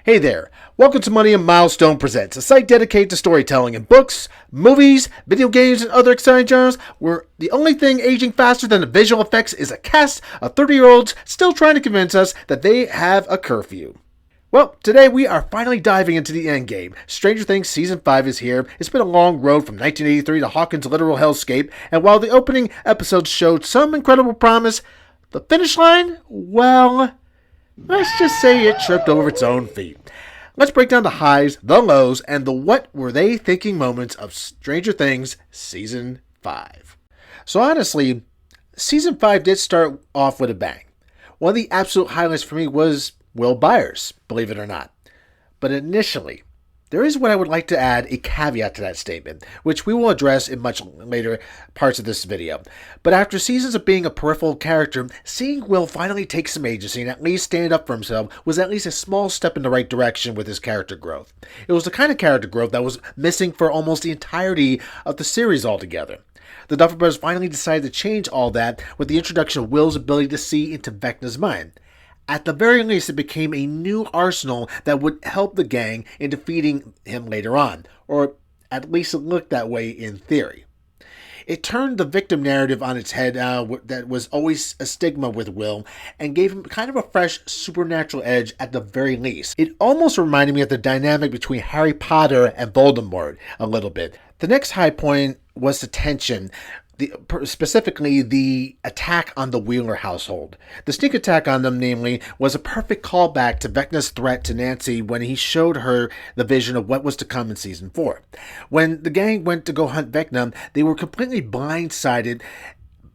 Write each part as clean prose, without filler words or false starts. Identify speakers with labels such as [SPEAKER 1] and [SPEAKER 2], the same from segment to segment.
[SPEAKER 1] Hey there, welcome to Millennium Milestone Presents, a site dedicated to storytelling in books, movies, video games, and other exciting genres, where the only thing aging faster than the visual effects is a cast of 30-year-olds still trying to convince us that they have a curfew. Well, today we are finally diving into the endgame. Stranger Things Season 5 is here. It's been a long road from 1983 to Hawkins' literal hellscape, and while the opening episodes showed some incredible promise, the finish line, well, let's just say it tripped over its own feet. Let's break down the highs, the lows, and the what were they thinking moments of Stranger Things Season 5. So honestly, Season 5 did start off with a bang. One of the absolute highlights for me was Will Byers, believe it or not. But initially, there is what I would like to add a caveat to that statement, which we will address in much later parts of this video. But after seasons of being a peripheral character, seeing Will finally take some agency and at least stand up for himself was at least a small step in the right direction with his character growth. It was the kind of character growth that was missing for almost the entirety of the series altogether. The Duffer Brothers finally decided to change all that with the introduction of Will's ability to see into Vecna's mind. At the very least, it became a new arsenal that would help the gang in defeating him later on, or at least it looked that way in theory. It turned the victim narrative on its head that was always a stigma with Will, and gave him kind of a fresh supernatural edge at the very least. It almost reminded me of the dynamic between Harry Potter and Voldemort a little bit. The next high point was the tension. Specifically the attack on the Wheeler household. The sneak attack on them, namely, was a perfect callback to Vecna's threat to Nancy when he showed her the vision of what was to come in Season 4. When the gang went to go hunt Vecna, they were completely blindsided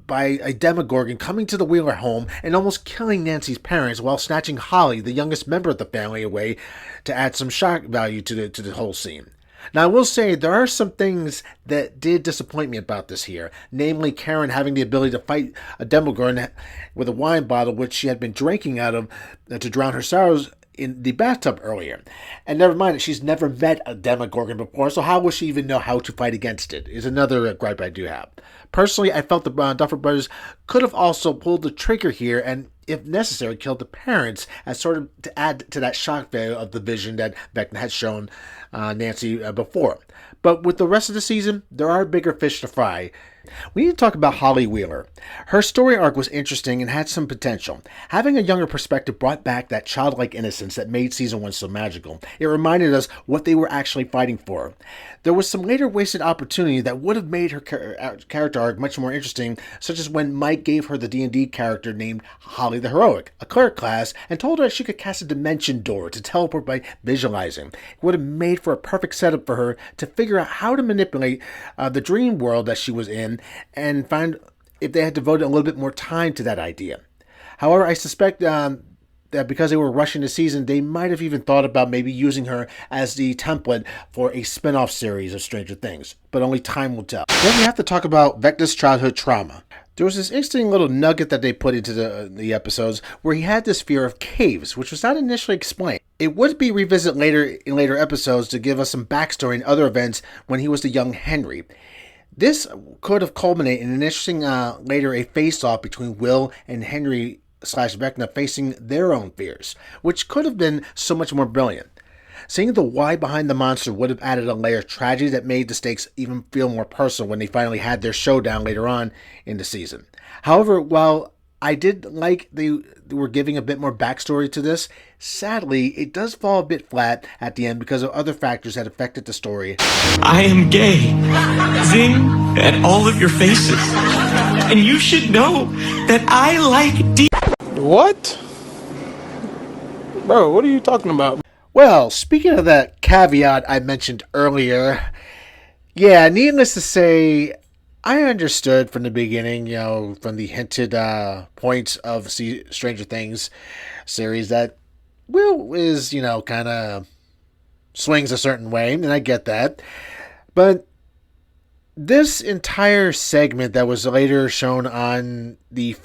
[SPEAKER 1] by a Demogorgon coming to the Wheeler home and almost killing Nancy's parents while snatching Holly, the youngest member of the family, away to add some shock value to the whole scene. Now, I will say there are some things that did disappoint me about this here, namely Karen having the ability to fight a Demogorgon with a wine bottle which she had been drinking out of to drown her sorrows in the bathtub earlier. And never mind that she's never met a Demogorgon before, so how will she even know how to fight against it, is another gripe I do have. Personally, I felt the Duffer Brothers could have also pulled the trigger here and, if necessary, killed the parents as sort of to add to that shock value of the vision that Vecna had shown Nancy before. But with the rest of the season, there are bigger fish to fry. We need to talk about Holly Wheeler. Her story arc was interesting and had some potential. Having a younger perspective brought back that childlike innocence that made Season 1 so magical. It reminded us what they were actually fighting for. There was some later wasted opportunity that would have made her character arc much more interesting, such as when Mike gave her the D&D character named Holly the Heroic, a cleric class, and told her that she could cast a dimension door to teleport by visualizing. It would have made for a perfect setup for her to figure out how to manipulate the dream world that she was in and find if they had devoted a little bit more time to that idea. However, I suspect that because they were rushing the season, they might have even thought about maybe using her as the template for a spin-off series of Stranger Things, but only time will tell. Then we have to talk about Vecna's childhood trauma. There was this interesting little nugget that they put into the episodes where he had this fear of caves, which was not initially explained. It would be revisited later in later episodes to give us some backstory and other events when he was the young Henry. This could have culminated in an interesting later a face-off between Will and Henry / Vecna facing their own fears, which could have been so much more brilliant. Seeing the why behind the monster would have added a layer of tragedy that made the stakes even feel more personal when they finally had their showdown later on in the season. However, while I did like they were giving a bit more backstory to this, sadly, it does fall a bit flat at the end because of other factors that affected the story.
[SPEAKER 2] I am gay. Zing at all of your faces. And you should know that I like D.
[SPEAKER 3] What? Bro, what are you talking about?
[SPEAKER 1] Well, speaking of that caveat I mentioned earlier, yeah, needless to say, I understood from the beginning, from the hinted points of Stranger Things series that Will is, kind of swings a certain way, and I get that. But this entire segment that was later shown on the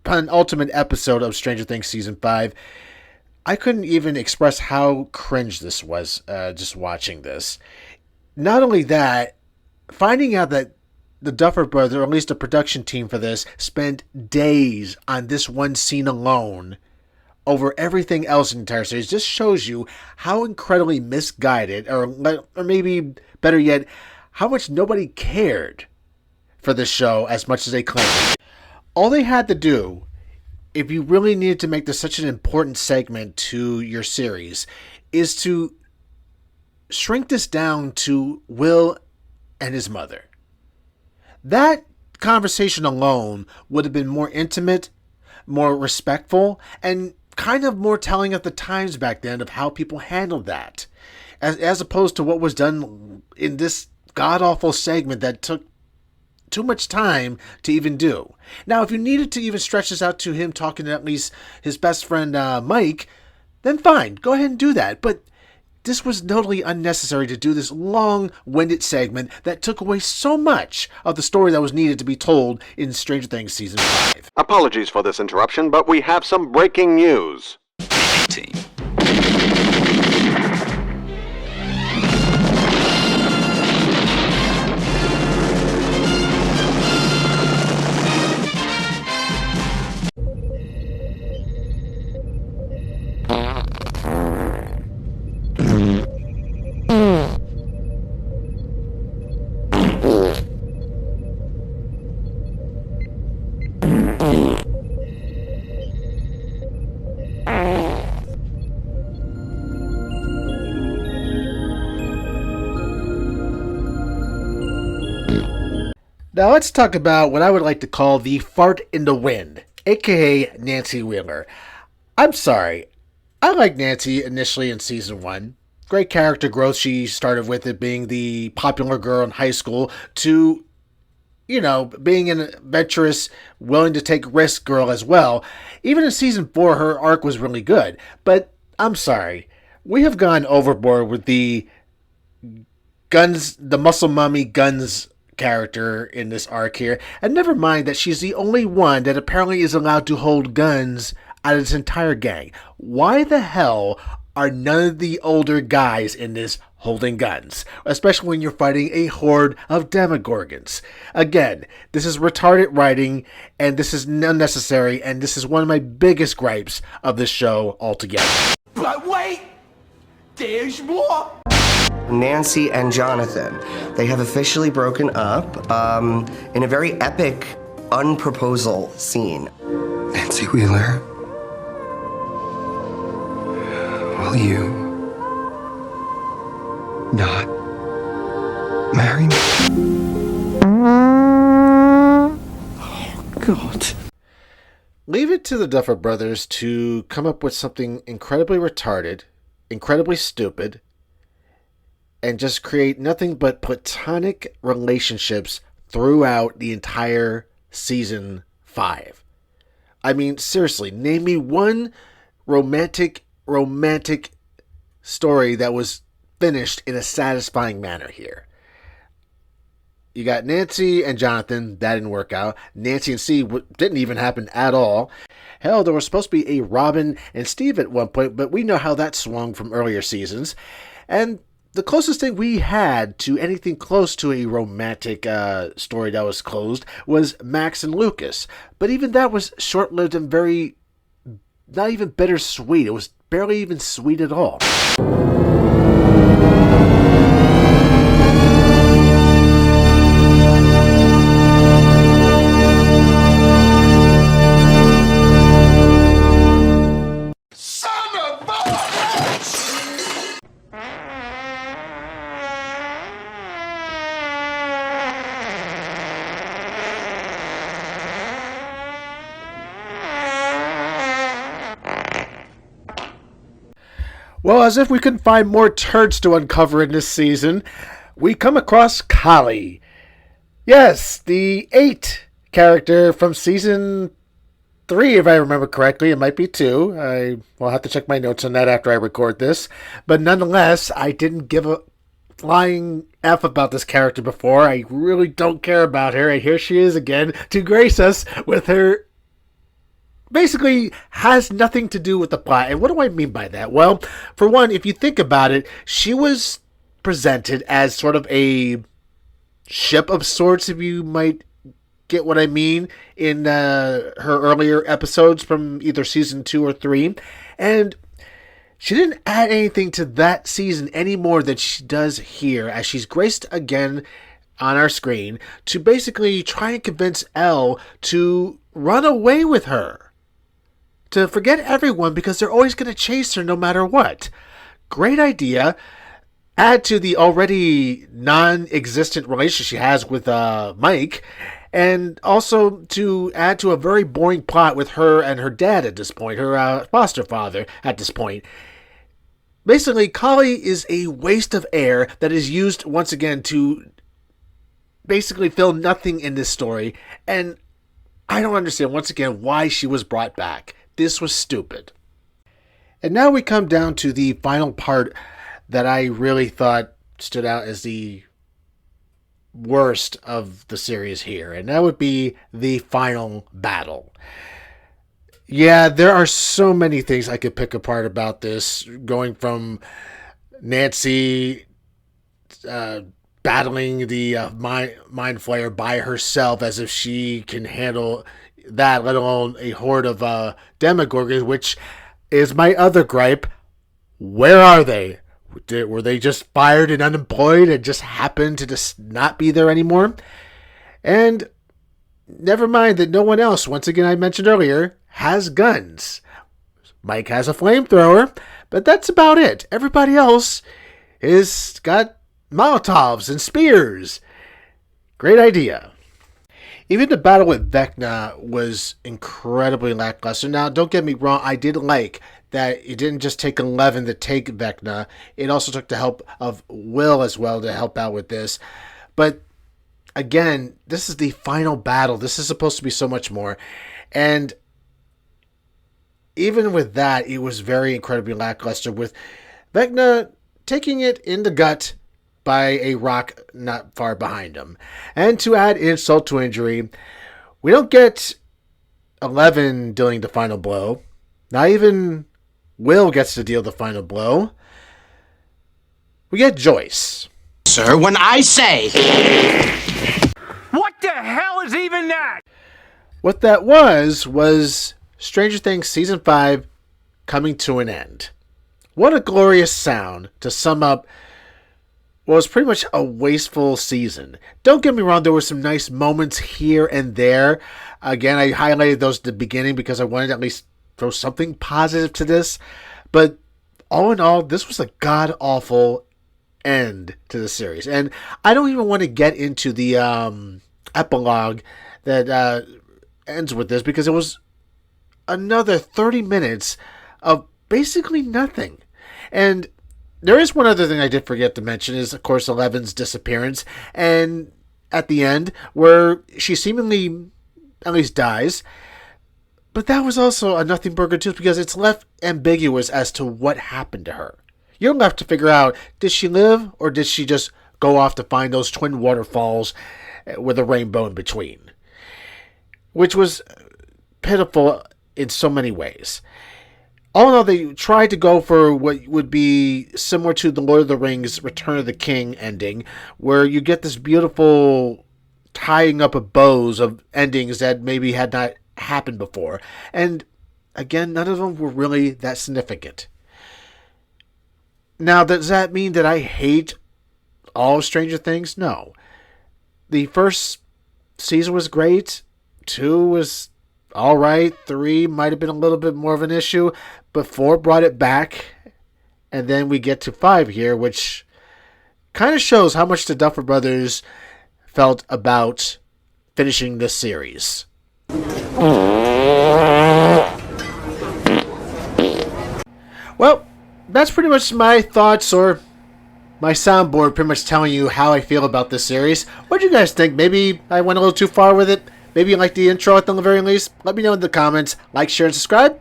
[SPEAKER 1] penultimate episode of Stranger Things Season 5, I couldn't even express how cringe this was just watching this. Not only that, finding out that the Duffer Brothers, or at least the production team for this, spent days on this one scene alone, over everything else in the entire series just shows you how incredibly misguided, or maybe better yet, how much nobody cared for this show as much as they claimed. All they had to do, if you really needed to make this such an important segment to your series, is to shrink this down to Will and his mother. That conversation alone would have been more intimate, more respectful, and kind of more telling of the times back then of how people handled that, as opposed to what was done in this god-awful segment that took too much time to even do. Now, if you needed to even stretch this out to him talking to at least his best friend Mike, then fine, go ahead and do that. But this was totally unnecessary to do this long-winded segment that took away so much of the story that was needed to be told in Stranger Things Season 5.
[SPEAKER 4] Apologies for this interruption, but we have some breaking news.
[SPEAKER 1] Now let's talk about what I would like to call the fart in the wind, aka Nancy Wheeler. I'm sorry, I liked Nancy initially in Season 1. Great character growth. She started with it being the popular girl in high school to, being an adventurous, willing to take risks girl as well. Even in Season 4, her arc was really good. But I'm sorry, we have gone overboard with the muscle mummy guns character in this arc here, and never mind that she's the only one that apparently is allowed to hold guns out of this entire gang. Why the hell are none of the older guys in this holding guns, especially when you're fighting a horde of demogorgons? Again, this is retarded writing, and this is unnecessary, and this is one of my biggest gripes of this show altogether.
[SPEAKER 5] But wait, there's more.
[SPEAKER 6] Nancy and Jonathan, they have officially broken up in a very epic unproposal scene.
[SPEAKER 7] Nancy Wheeler, will you not marry me?
[SPEAKER 5] Oh, God.
[SPEAKER 1] Leave it to the Duffer Brothers to come up with something incredibly retarded, incredibly stupid, and just create nothing but platonic relationships throughout the entire Season 5. I mean, seriously, name me one romantic story that was finished in a satisfying manner here. You got Nancy and Jonathan, that didn't work out. Nancy and Steve didn't even happen at all. Hell, there was supposed to be a Robin and Steve at one point, but we know how that swung from earlier seasons. And the closest thing we had to anything close to a romantic story that was closed was Max and Lucas. But even that was short-lived and very, not even bittersweet. It was barely even sweet at all. Well, as if we couldn't find more turds to uncover in this season, we come across Kali. Yes, the 8 character from Season 3, if I remember correctly. It might be 2. I will have to check my notes on that after I record this. But nonetheless, I didn't give a flying F about this character before. I really don't care about her. And here she is again to grace us with her basically has nothing to do with the plot. And what do I mean by that? Well, for one, if you think about it, she was presented as sort of a ship of sorts, if you might get what I mean in her earlier episodes from either season 2 or 3. And she didn't add anything to that season any more than she does here, as she's graced again on our screen to basically try and convince Elle to run away with her. To forget everyone because they're always going to chase her no matter what. Great idea. Add to the already non-existent relationship she has with Mike, and also to add to a very boring plot with her and her dad at this point, her foster father at this point. Basically, Kali is a waste of air that is used once again to basically fill nothing in this story, and I don't understand once again why she was brought back. This was stupid. And now we come down to the final part that I really thought stood out as the worst of the series here, and that would be the final battle. Yeah, there are so many things I could pick apart about this, going from Nancy battling the Mind Flayer by herself as if she can handle that, let alone a horde of Demogorgons, which is my other gripe. Where are they? Were they just fired and unemployed and just happened to just not be there anymore? And never mind that no one else, once again I mentioned earlier, has guns. Mike has a flamethrower, but that's about it. Everybody else is got Molotovs and spears. Great idea. Even the battle with Vecna was incredibly lackluster. Now, don't get me wrong, I did like that it didn't just take 11 to take Vecna. It also took the help of Will as well to help out with this. But again, this is the final battle. This is supposed to be so much more. And even with that, it was very incredibly lackluster, with Vecna taking it in the gut by a rock not far behind him. And to add insult to injury, we don't get 11 dealing the final blow. Not even Will gets to deal the final blow. We get Joyce.
[SPEAKER 5] Sir, when I say... What the hell is even that?
[SPEAKER 1] What that was Stranger Things Season 5 coming to an end. What a glorious sound to sum up what was pretty much a wasteful season. Don't get me wrong, there were some nice moments here and there. Again, I highlighted those at the beginning because I wanted to at least throw something positive to this. But all in all, this was a god-awful end to the series. And I don't even want to get into the epilogue that ends with this, because it was another 30 minutes of basically nothing. And there is one other thing I did forget to mention is, of course, Eleven's disappearance. And at the end, where she seemingly at least dies. But that was also a nothing burger too, because it's left ambiguous as to what happened to her. You're left to figure out, did she live or did she just go off to find those twin waterfalls with a rainbow in between? Which was pitiful in so many ways. All in all, they tried to go for what would be similar to the Lord of the Rings Return of the King ending, where you get this beautiful tying up of bows of endings that maybe had not happened before. And again, none of them were really that significant. Now, does that mean that I hate all Stranger Things? No. The first season was great. 2 was alright. 3 might have been a little bit more of an issue, but 4 brought it back. And then we get to 5 here, which kind of shows how much the Duffer Brothers felt about finishing this series. Well, that's pretty much my thoughts, or my soundboard pretty much telling you how I feel about this series. What do you guys think? Maybe I went a little too far with it? Maybe you like the intro at the very least? Let me know in the comments. Like, share, and subscribe.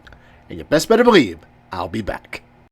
[SPEAKER 1] And you best better believe I'll be back.